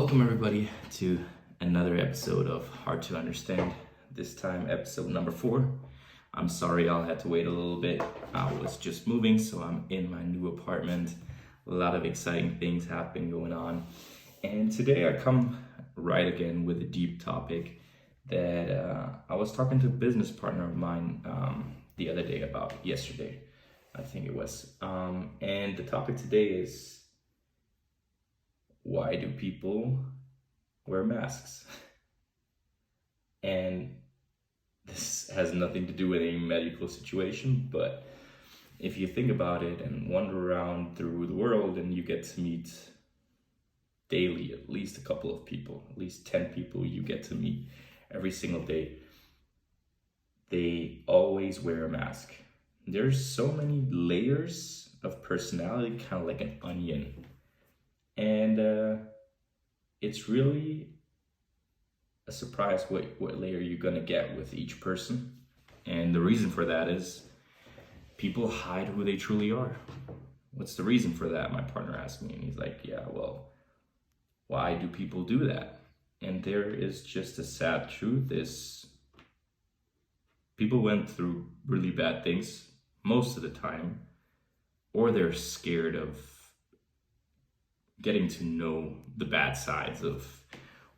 Welcome everybody to another episode of Hard to Understand, this time episode number 4. I'm sorry y'all had to wait a little bit. I was just moving, so I'm in my new apartment. A lot of exciting things have been going on. And today I come right again with a deep topic that I was talking to a business partner of mine the other day about yesterday, I think it was. And the topic today is, why do people wear masks? And this has nothing to do with any medical situation, but if you think about it and wander around through the world and you get to meet daily at least a couple of people, at least 10 people you get to meet every single day, they always wear a mask. There's so many layers of personality, kind of like an onion. And it's really a surprise what layer you're gonna get with each person. And the reason for that is people hide who they truly are. What's the reason for that? My partner asked me, and he's like, yeah, well, why do people do that? And there is just a sad truth is people went through really bad things most of the time, or they're scared of getting to know the bad sides of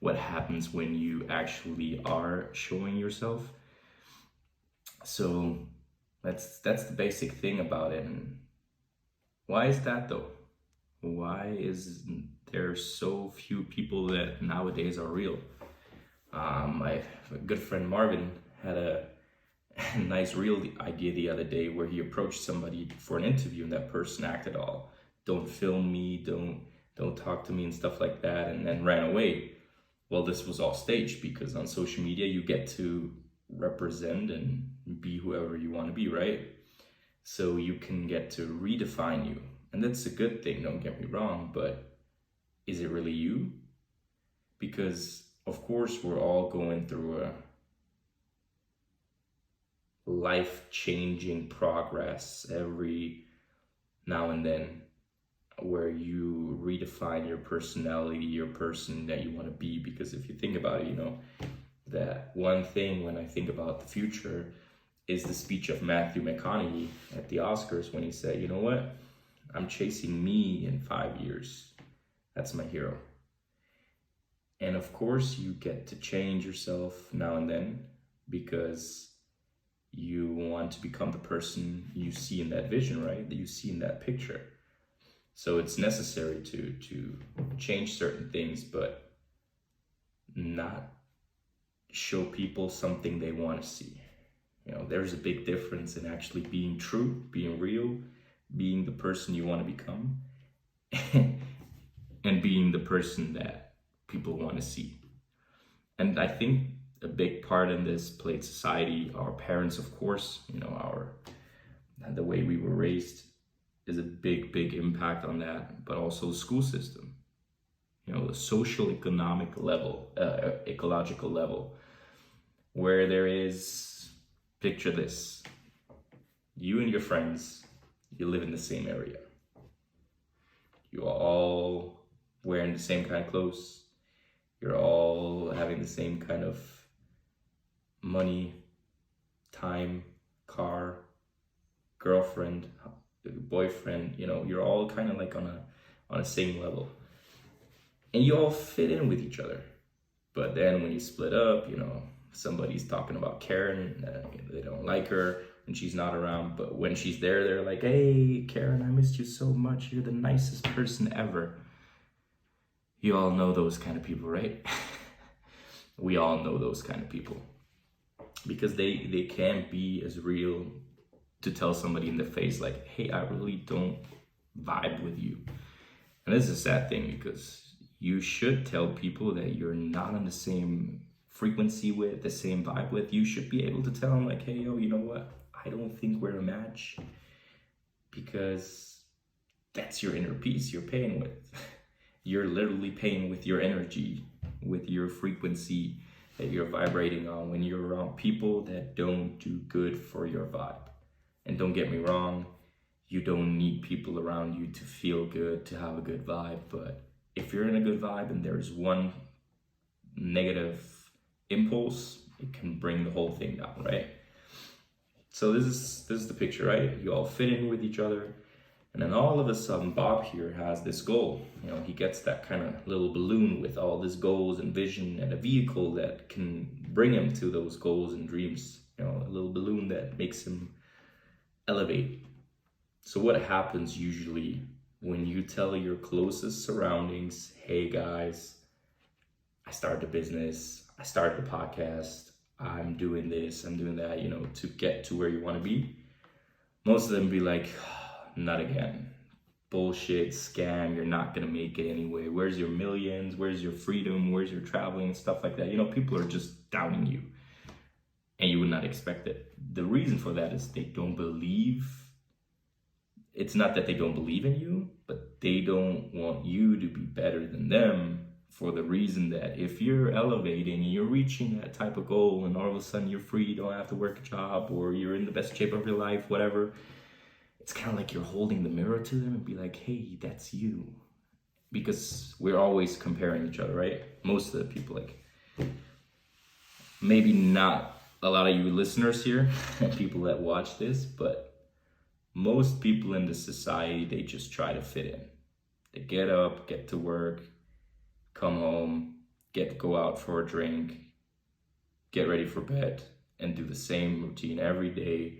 what happens when you actually are showing yourself. So that's the basic thing about it. And why is that though? Why is there so few people that nowadays are real? My good friend Marvin had a nice real idea the other day where he approached somebody for an interview and that person acted all, don't film me, don't talk to me and stuff like that, and then ran away. Well, this was all staged because on social media you get to represent and be whoever you want to be, right? So you can get to redefine you, and that's a good thing, don't get me wrong, but is it really you? Because of course we're all going through a life-changing progress every now and then, where you redefine your personality, your person that you want to be. Because if you think about it, that one thing when I think about the future is the speech of Matthew McConaughey at the Oscars when he said, you know what, I'm chasing me in 5 years. That's my hero. And of course you get to change yourself now and then because you want to become the person you see in that vision, right? That you see in that picture. So it's necessary to change certain things, but not show people something they want to see. There's a big difference in actually being true, being real, being the person you want to become, and being the person that people want to see. And I think a big part in this played society, our parents, of course, the way we were raised is a big impact on that, but also the school system, the social economic level, ecological level, where there is, picture this, you and your friends, you live in the same area. You are all wearing the same kind of clothes. You're all having the same kind of money, time, car, girlfriend, boyfriend, you're all kind of like on a same level, and you all fit in with each other. But then when you split up, somebody's talking about Karen, they don't like her when she's not around, but when she's there, they're like, hey Karen, I missed you so much, you're the nicest person ever. You all know those kind of people, right? We all know those kind of people, because they can't be as real to tell somebody in the face like, hey, I really don't vibe with you. And this is a sad thing, because you should tell people that you're not on the same frequency with, the same vibe with. You should be able to tell them like, hey, yo, you know what? I don't think we're a match, because that's your inner peace you're paying with. You're literally paying with your energy, with your frequency that you're vibrating on when you're around people that don't do good for your vibe. And don't get me wrong, you don't need people around you to feel good, to have a good vibe, but if you're in a good vibe and there's one negative impulse, it can bring the whole thing down, right? So this is the picture, right? You all fit in with each other, and then all of a sudden Bob here has this goal. He gets that kind of little balloon with all his goals and vision and a vehicle that can bring him to those goals and dreams. A little balloon that makes him elevate. So what happens usually when you tell your closest surroundings, hey guys, I started a business, I started a podcast, I'm doing this, I'm doing that, to get to where you want to be? Most of them be like, not again. Bullshit, scam, you're not gonna make it anyway. Where's your millions? Where's your freedom? Where's your traveling and stuff like that? People are just doubting you. And you would not expect it. The reason for that is they don't believe. It's not that they don't believe in you, but they don't want you to be better than them, for the reason that if you're elevating and you're reaching that type of goal and all of a sudden you're free, you don't have to work a job, or you're in the best shape of your life, whatever, it's kind of like you're holding the mirror to them and be like, hey, that's you. Because we're always comparing each other, right? Most of the people, maybe not a lot of you listeners here and people that watch this, but most people in the society, they just try to fit in. They get up, get to work, come home, go out for a drink, get ready for bed, and do the same routine every day,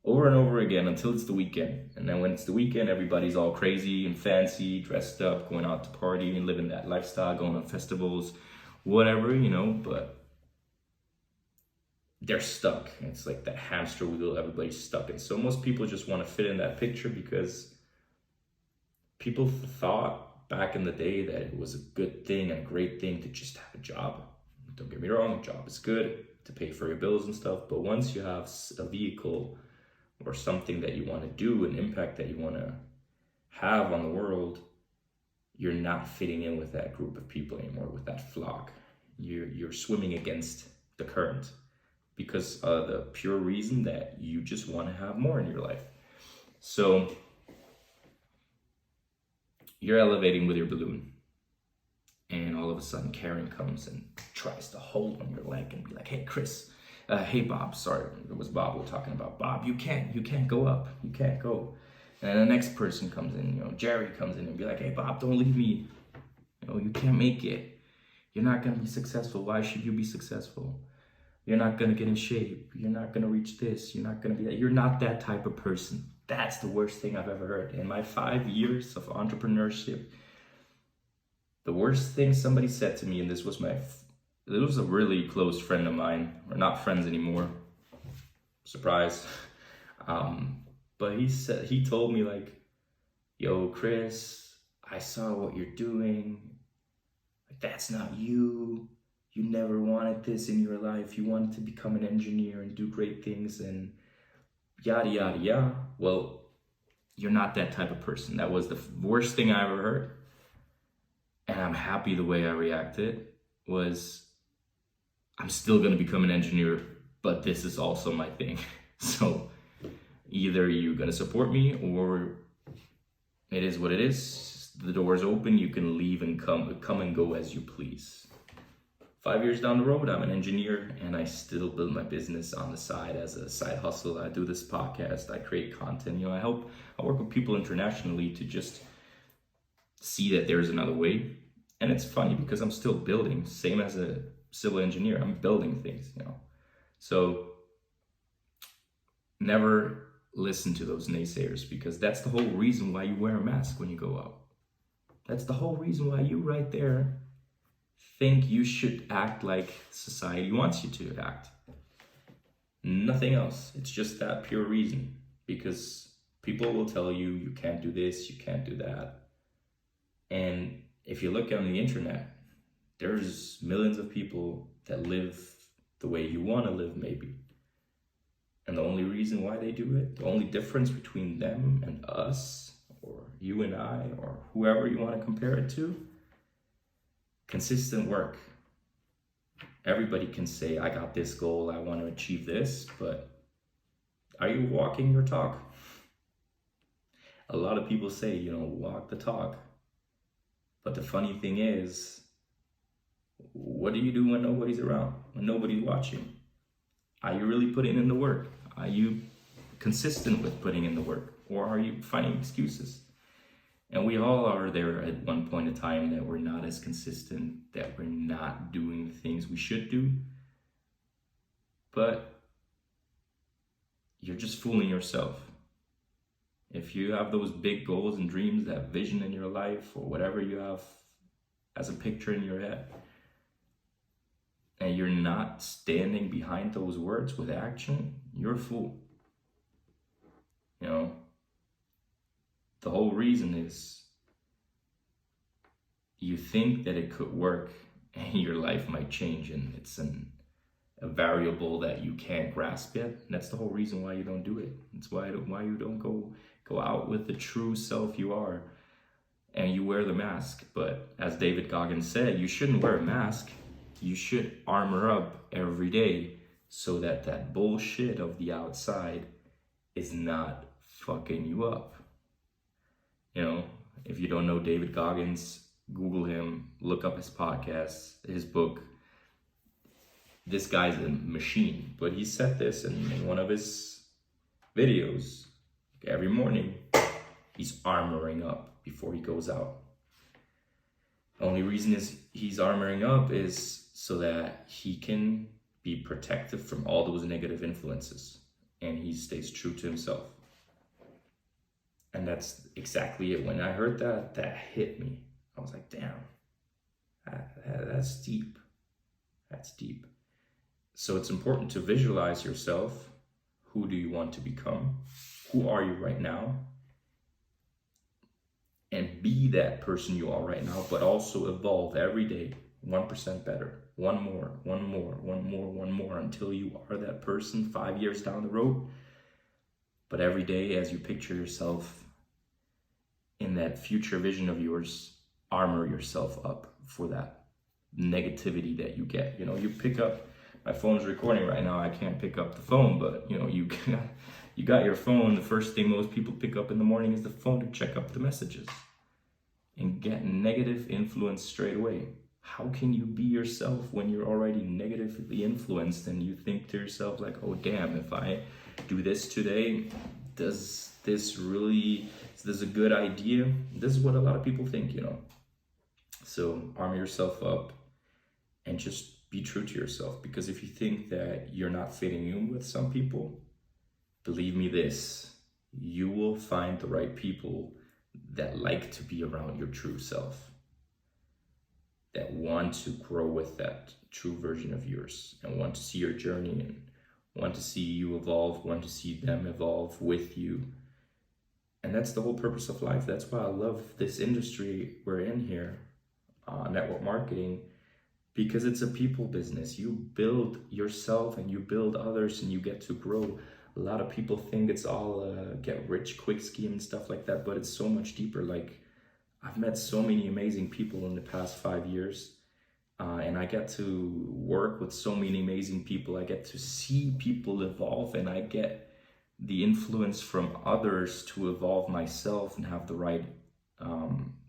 over and over again until it's the weekend. And then when it's the weekend, everybody's all crazy and fancy, dressed up, going out to party and living that lifestyle, going on festivals, whatever, but they're stuck. It's like that hamster wheel everybody's stuck in. So most people just want to fit in that picture because people thought back in the day that it was a good thing and a great thing to just have a job. Don't get me wrong, a job is good to pay for your bills and stuff, but once you have a vehicle or something that you want to do, an impact that you want to have on the world, you're not fitting in with that group of people anymore, with that flock. You're swimming against the current because of the pure reason that you just want to have more in your life. So you're elevating with your balloon, and all of a sudden Karen comes and tries to hold on your leg and be like, hey Chris, hey Bob, sorry, it was Bob we're talking about. Bob, you can't go up, you can't go. And the next person comes in, Jerry comes in and be like, hey Bob, don't leave me, you can't make it. You're not gonna be successful. Why should you be successful? You're not gonna get in shape. You're not gonna reach this. You're not gonna be that. You're not that type of person. That's the worst thing I've ever heard. In my 5 years of entrepreneurship, the worst thing somebody said to me, and this was a really close friend of mine. We're not friends anymore. Surprise. But he told me like, yo, Chris, I saw what you're doing. That's not you. You never wanted this in your life. You wanted to become an engineer and do great things and yada, yada, yada. Well, you're not that type of person. That was the worst thing I ever heard. And I'm happy the way I reacted was, I'm still going to become an engineer, but this is also my thing. So either you're going to support me or it is what it is. The door's open. You can leave and come and go as you please. 5 years down the road, I'm an engineer and I still build my business on the side as a side hustle. I do this podcast, I create content, I work with people internationally to just see that there's another way. And it's funny because I'm still building, same as a civil engineer, I'm building things, So never listen to those naysayers, because that's the whole reason why you wear a mask when you go out. That's the whole reason why you right there think you should act like society wants you to act. Nothing else. It's just that pure reason, because people will tell you you can't do this, you can't do that. And if you look on the internet, there's millions of people that live the way you want to live, maybe. And the only reason why they do it, the only difference between them and us, or you and I, or whoever you want to compare it to, consistent work. Everybody can say, I got this goal, I want to achieve this, but are you walking your talk? A lot of people say, walk the talk. But the funny thing is, what do you do when nobody's around, when nobody's watching? Are you really putting in the work? Are you consistent with putting in the work? Or are you finding excuses? And we all are there at one point in time that we're not as consistent, that we're not doing the things we should do. But you're just fooling yourself. If you have those big goals and dreams, that vision in your life, or whatever you have as a picture in your head, and you're not standing behind those words with action, you're a fool. You know, the whole reason is you think that it could work and your life might change, and it's a variable that you can't grasp yet. And that's the whole reason why you don't do it. That's why you don't go out with the true self you are, and you wear the mask. But as David Goggins said, you shouldn't wear a mask. You should armor up every day so that that bullshit of the outside is not fucking you up. You know, if you don't know David Goggins, Google him, look up his podcast, his book. This guy's a machine, but he said this in one of his videos. Every morning, he's armoring up before he goes out. The only reason is he's armoring up is so that he can be protected from all those negative influences, and he stays true to himself. And that's exactly it. When I heard that, that hit me. I was like, damn, that's deep. That's deep. So it's important to visualize yourself. Who do you want to become? Who are you right now? And be that person you are right now, but also evolve every day, 1% better, one more, until you are that person 5 years down the road. But every day, as you picture yourself in that future vision of yours, armor yourself up for that negativity that you get. You know, you pick up, my phone's recording right now, I can't pick up the phone, but you know, you got your phone. The first thing most people pick up in the morning is the phone to check up the messages and get negative influence straight away. How can you be yourself when you're already negatively influenced and you think to yourself like, oh damn, if I do this today, is this a good idea? This is what a lot of people think, you know. So arm yourself up and just be true to yourself, because if you think that you're not fitting in with some people, believe me this, you will find the right people that like to be around your true self, that want to grow with that true version of yours and want to see your journey and want to see you evolve, want to see them evolve with you. And that's the whole purpose of life. That's why I love this industry we're in here, network marketing, because it's a people business. You build yourself and you build others and you get to grow. A lot of people think it's all a get rich quick scheme and stuff like that, but it's so much deeper. Like, I've met so many amazing people in the past 5 years, and I get to work with so many amazing people. I get to see people evolve, and I get the influence from others to evolve myself and have the right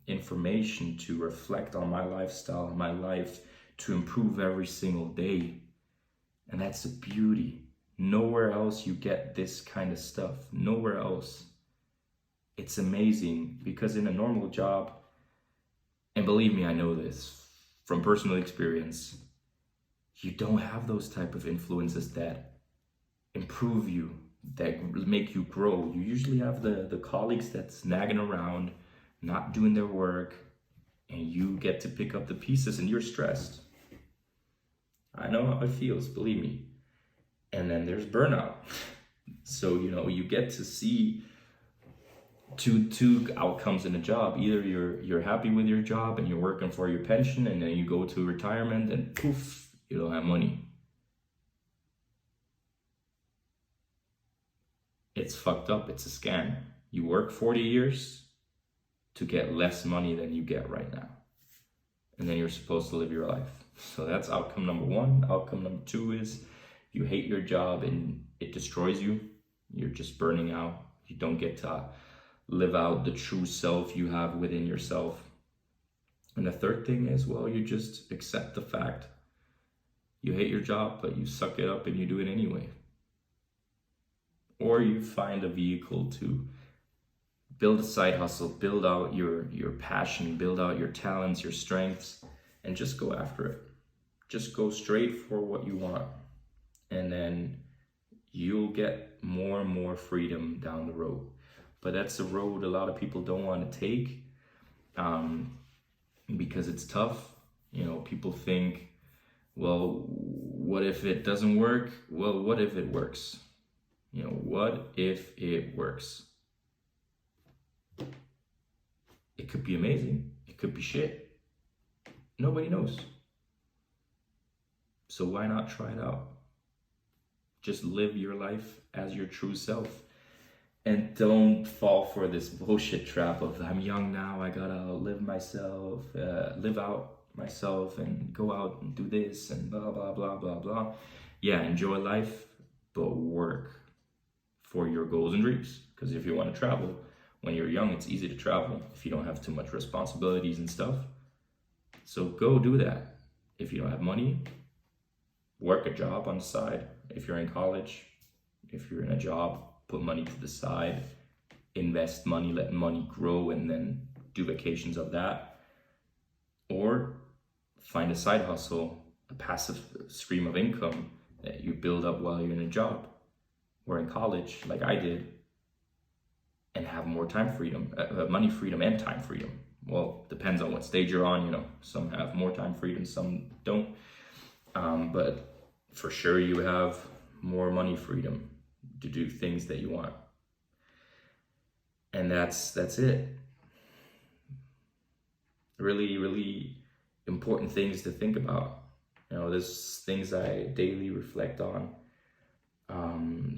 information to reflect on my lifestyle and my life to improve every single day. And that's the beauty. Nowhere else you get this kind of stuff. Nowhere else. It's amazing, because in a normal job, and believe me, I know this from personal experience, you don't have those type of influences that improve you, that make you grow. You usually have the colleagues that's nagging around, not doing their work, and you get to pick up the pieces and you're stressed. I know how it feels, believe me. And then there's burnout. So, you know, you get to see two outcomes in a job. Either you're happy with your job and you're working for your pension, and then you go to retirement and poof, you don't have money. It's fucked up. It's a scam. You work 40 years to get less money than you get right now. And then you're supposed to live your life. So that's outcome number one. Outcome number two is you hate your job and it destroys you. You're just burning out. You don't get to live out the true self you have within yourself. And the third thing is, well, you just accept the fact you hate your job, but you suck it up and you do it anyway. Or you find a vehicle to build a side hustle, build out your passion, build out your talents, your strengths, and just go after it. Just go straight for what you want. And then you'll get more and more freedom down the road. But that's a road a lot of people don't want to take because it's tough. You know, people think, well, what if it doesn't work? Well, what if it works? You know, what if it works? It could be amazing. It could be shit. Nobody knows. So why not try it out? Just live your life as your true self. And don't fall for this bullshit trap of, I'm young now, I gotta live out myself and go out and do this and blah, blah, blah, blah, blah. Yeah, enjoy life, but work for your goals and dreams. Because if you want to travel, when you're young, it's easy to travel if you don't have too much responsibilities and stuff. So go do that. If you don't have money, work a job on the side. If you're in college, if you're in a job, put money to the side, invest money, let money grow, and then do vacations of that. Or find a side hustle, a passive stream of income that you build up while you're in a job or in college, like I did, and have more time freedom, money freedom and time freedom. Well, depends on what stage you're on, you know. Some have more time freedom, some don't. But for sure you have more money freedom to do things that you want. And that's it. Really, really important things to think about. You know, there's things I daily reflect on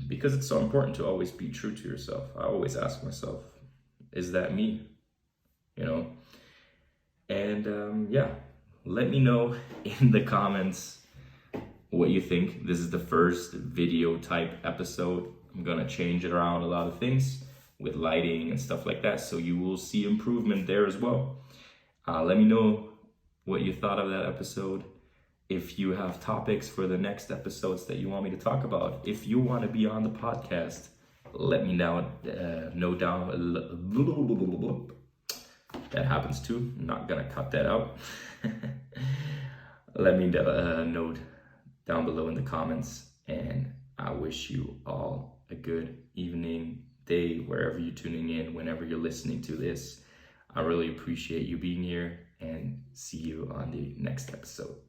because it's so important to always be true to yourself. I always ask myself, is that me? You know? And yeah, let me know in the comments what you think. This is the first video type episode. I'm gonna change it around a lot of things with lighting and stuff like that, so you will see improvement there as well. Let me know what you thought of that episode. If you have topics for the next episodes that you want me to talk about, if you want to be on the podcast, let me know down. That happens too. I'm not gonna cut that out. Let me know down below in the comments, and I wish you all a good evening, day, wherever you're tuning in, whenever you're listening to this. I really appreciate you being here, and see you on the next episode.